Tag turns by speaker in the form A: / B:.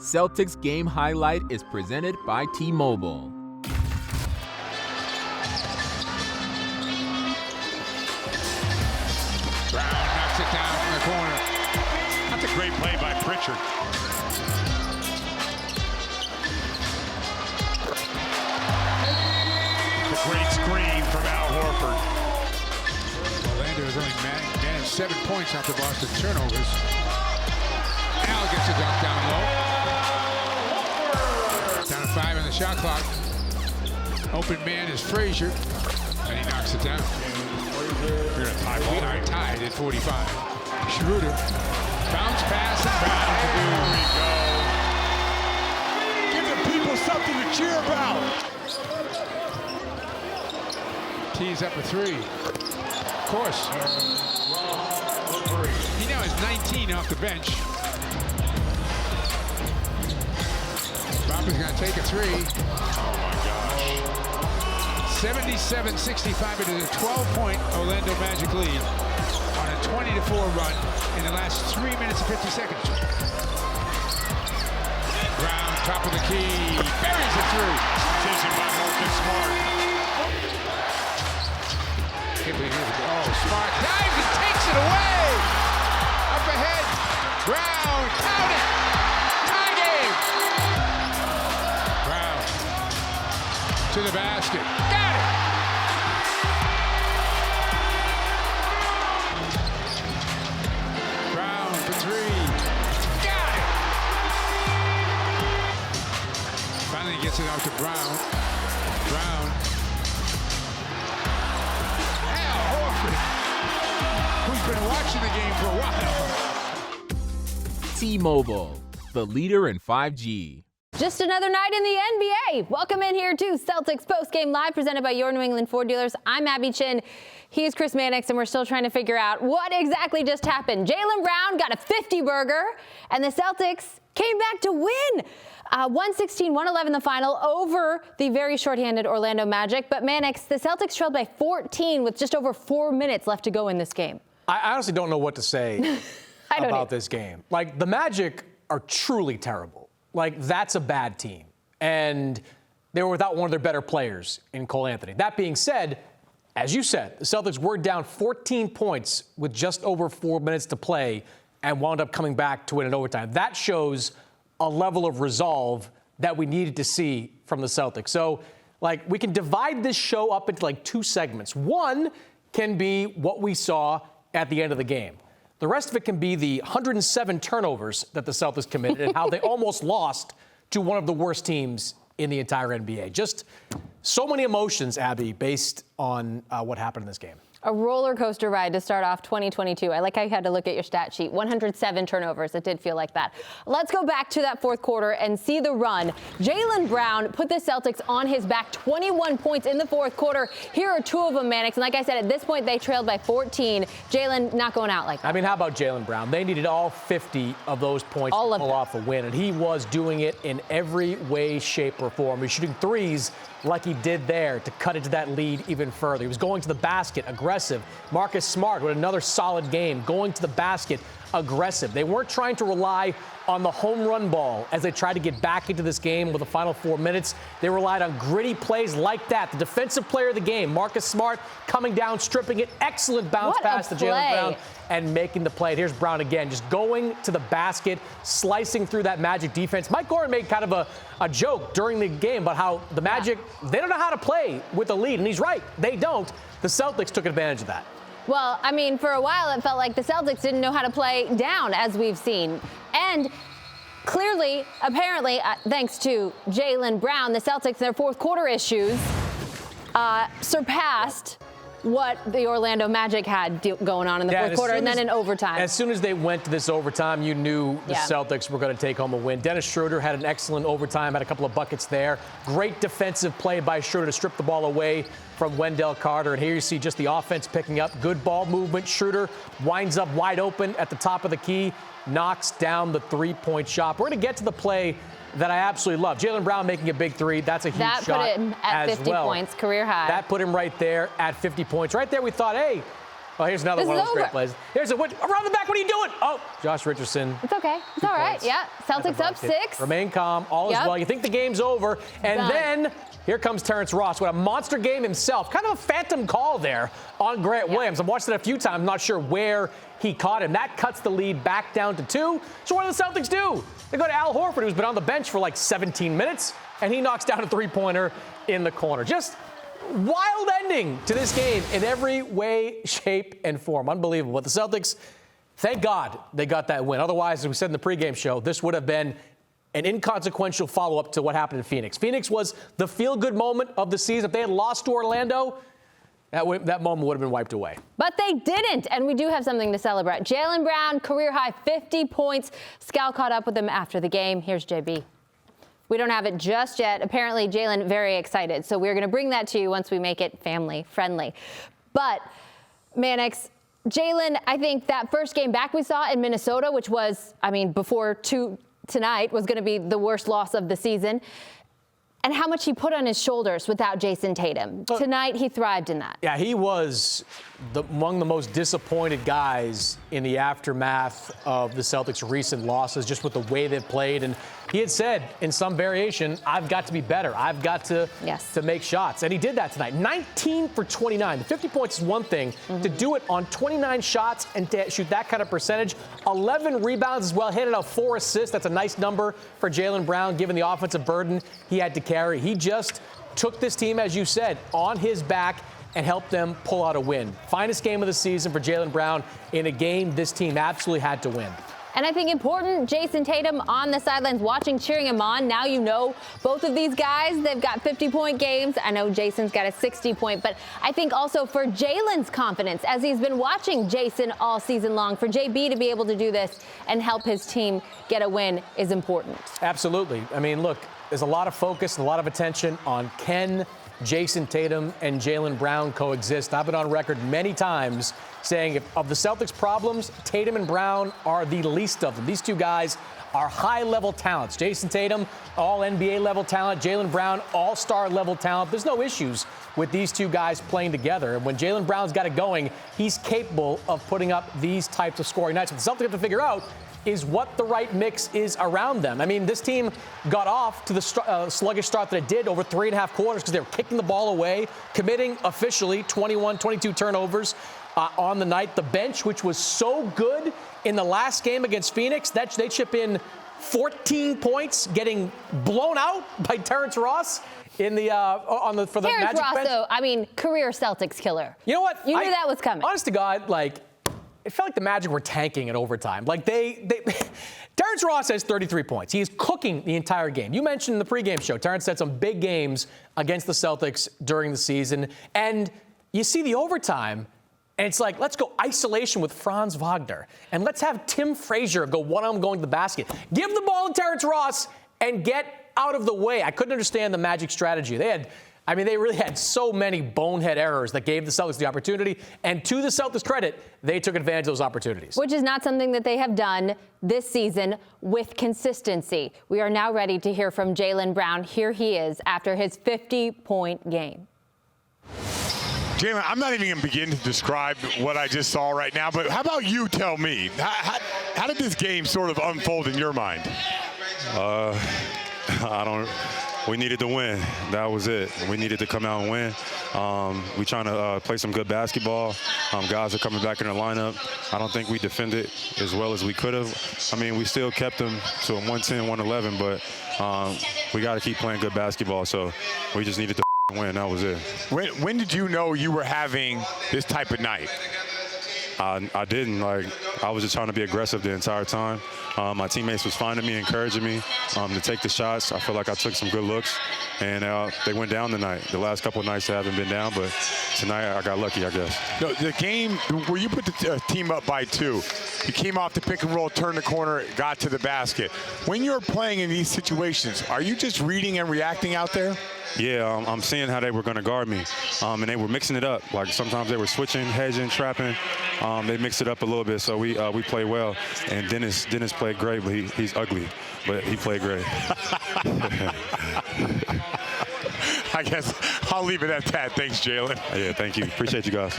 A: Celtics Game Highlight is presented by T-Mobile.
B: Brown knocks it down from the corner. That's a great play by Pritchard. The great screen from Al Horford.
C: Orlando has only managed 7 points after Boston turnovers. Al gets a dunk down low. Down to 5 on the shot clock. Open man is Frazier, and he knocks it down.
B: You're gonna tie ball.
C: We are tied at 45. Schroeder, bounce pass, and Brown.
B: Here we go. Give the people something to cheer about.
C: Tees up a 3. Of course. He now has 19 off the bench. Robert's going to take a 3.
B: Oh my gosh.
C: 77-65. It is a 12-point Orlando Magic lead on a 20-4 run in the last 3 minutes and 50 seconds. Brown, top of the key, buries a 3.
B: Decision by Marcus Smart.
C: Oh, Smart dives and takes it away. Up ahead, Brown, count it. Tie game. Brown to the basket. Got it. Brown for 3. Got it. Finally gets it out to Brown. Brown. Who's been watching the game for a while.
A: T-Mobile, the leader in 5G.
D: Just another night in the NBA. Welcome in here to Celtics Postgame Live, presented by your New England Ford dealers. I'm Abby Chin. He's Chris Mannix, and we're still trying to figure out what exactly just happened. Jaylen Brown got a 50-burger, and the Celtics came back to win. 116-111 the final over the very shorthanded Orlando Magic. But Mannix, the Celtics trailed by 14 with just over 4 minutes left to go in this game.
E: I honestly don't know what to say about this game. Like, the Magic are truly terrible. Like, that's a bad team. And they were without one of their better players in Cole Anthony. That being said, as you said, the Celtics were down 14 points with just over 4 minutes to play and wound up coming back to win in overtime. That shows a level of resolve that we needed to see from the Celtics. So, like, we can divide this show up into, like, 2 segments. One can be what we saw at the end of the game. The rest of it can be the 107 turnovers that the Celtics committed and how they almost lost to one of the worst teams in the entire NBA. Just so many emotions, Abby, based on what happened in this game.
D: A roller coaster ride to start off 2022. I like how you had to look at your stat sheet. 107 turnovers. It did feel like that. Let's go back to that fourth quarter and see the run. Jaylen Brown put the Celtics on his back. 21 points in the fourth quarter. Here are 2 of them, Mannix. And like I said, at this point, they trailed by 14. Jaylen not going out like that.
E: I mean, how about Jaylen Brown? They needed all 50 of those points to pull off a win. And he was doing it in every way, shape, or form. He was shooting threes like he did there to cut into that lead even further. He was going to the basket, aggressive. Marcus Smart with another solid game, going to the basket, aggressive. They weren't trying to rely on the home run ball as they tried to get back into this game with the final 4 minutes. They relied on gritty plays like that. The defensive player of the game, Marcus Smart, coming down, stripping it. Excellent bounce pass to Jaylen Brown and making the play. Here's Brown again, just going to the basket, slicing through that Magic defense. Mike Gordon made kind of a joke during the game about how the Magic, they don't know how to play with a lead. And he's right, they don't. The Celtics took advantage of that.
D: Well, I mean, for a while, it felt like the Celtics didn't know how to play down, as we've seen. And clearly, apparently, thanks to Jaylen Brown, the Celtics, their fourth quarter issues surpassed what the Orlando Magic had going on in the fourth quarter and then in overtime.
E: As soon as they went to this overtime, you knew the Celtics were going to take home a win. Dennis Schroeder had an excellent overtime, had a couple of buckets there. Great defensive play by Schroeder to strip the ball away from Wendell Carter. And here you see just the offense picking up. Good ball movement. Schroeder winds up wide open at the top of the key, knocks down the three-point shot. We're going to get to the play that I absolutely love. Jaylen Brown making a big three. That's a huge shot.
D: That put him at 50 points, career high.
E: That put him right there at 50 points. Right there we thought, hey, Oh, here's another one of those great plays. Here's around the back. What are you doing? Oh, Josh Richardson.
D: It's okay. It's all right. Yeah. Celtics up 6.
E: Remain calm. All is well. You think the game's over. And then here comes Terrence Ross. What a monster game himself. Kind of a phantom call there on Grant Williams. I've watched it a few times. I'm not sure where he caught him. That cuts the lead back down to 2. So what do the Celtics do? They go to Al Horford, who's been on the bench for like 17 minutes, and he knocks down a three-pointer in the corner. Just wild ending to this game in every way, shape, and form. Unbelievable. But the Celtics, thank God they got that win. Otherwise, as we said in the pregame show, this would have been an inconsequential follow-up to what happened in Phoenix. Phoenix was the feel-good moment of the season. If they had lost to Orlando, that moment would have been wiped away.
D: But they didn't, and we do have something to celebrate. Jaylen Brown, career-high 50 points. Scal caught up with him after the game. Here's JB. We don't have it just yet. Apparently, Jaylen very excited. So we're going to bring that to you once we make it family-friendly. But, Mannix, Jaylen, I think that first game back we saw in Minnesota, which was, before tonight, was going to be the worst loss of the season. And how much he put on his shoulders without Jayson Tatum. Tonight, he thrived in that.
E: Yeah, he was among the most disappointed guys in the aftermath of the Celtics' recent losses, just with the way they've played. And he had said in some variation, I've got to be better. I've got to make shots. And he did that tonight. 19 for 29. The 50 points is one thing. To do it on 29 shots and to shoot that kind of percentage, 11 rebounds as well, handed out 4 assists. That's a nice number for Jaylen Brown, given the offensive burden he had to carry. He just took this team, as you said, on his back and helped them pull out a win. Finest game of the season for Jaylen Brown in a game this team absolutely had to win.
D: And I think important, Jayson Tatum on the sidelines watching, cheering him on. Now you know both of these guys, they've got 50-point games. I know Jayson's got a 60-point, but I think also for Jaylen's confidence, as he's been watching Jayson all season long, for JB to be able to do this and help his team get a win is important. Absolutely.
E: Look, there's a lot of focus and a lot of attention on can Jayson Tatum and Jaylen Brown coexist. I've been on record many times saying if of the Celtics' problems, Tatum and Brown are the least of them. These two guys are high-level talents. Jayson Tatum, all-NBA-level talent. Jaylen Brown, all-star-level talent. There's no issues with these two guys playing together. And when Jaylen Brown's got it going, he's capable of putting up these types of scoring nights. What the Celtics have to figure out is what the right mix is around them. This team got off to the sluggish start that it did over 3.5 quarters because they were kicking the ball away, committing officially 21, 22 turnovers on the night. The bench, which was so good in the last game against Phoenix, they chip in 14 points, getting blown out by Terrence Ross in the for the
D: Terrence
E: Magic
D: Ross,
E: bench.
D: though, career Celtics killer.
E: You know what?
D: You knew that was coming.
E: Honest to God, it felt like the Magic were tanking in overtime. Terrence Ross has 33 points. He is cooking the entire game. You mentioned in the pregame show, Terrence had some big games against the Celtics during the season. And you see the overtime, and it's like, let's go isolation with Franz Wagner. And let's have Tim Frazier go one-on-one going to the basket. Give the ball to Terrence Ross and get out of the way. I couldn't understand the Magic strategy. They really had so many bonehead errors that gave the Celtics the opportunity. And to the Celtics' credit, they took advantage of those opportunities.
D: Which is not something that they have done this season with consistency. We are now ready to hear from Jaylen Brown. Here he is after his 50-point game.
B: Jaylen, I'm not even going to begin to describe what I just saw right now, but how about you tell me? How did this game sort of unfold in your mind?
F: We needed to win. That was it. We needed to come out and win. We're trying to play some good basketball. Guys are coming back in the lineup. I don't think we defended as well as we could have. We still kept them to a 110, 111, but we got to keep playing good basketball. So we just needed to win. That was it.
B: When did you know you were having this type of night?
F: I didn't. I was just trying to be aggressive the entire time. My teammates was finding me, encouraging me to take the shots. I feel like I took some good looks, and they went down tonight. The last couple of nights they haven't been down, but tonight I got lucky, I guess.
B: No, the game where you put the team up by 2, you came off the pick and roll, turned the corner, got to the basket. When you're playing in these situations, are you just reading and reacting out there?
F: Yeah, I'm seeing how they were going to guard me, and they were mixing it up. Sometimes they were switching, hedging, trapping. They mixed it up a little bit, so we played well. And Dennis played great, but he's ugly, but he played great.
B: I guess I'll leave it at that. Thanks, Jaylen.
F: Yeah, thank you. Appreciate you guys.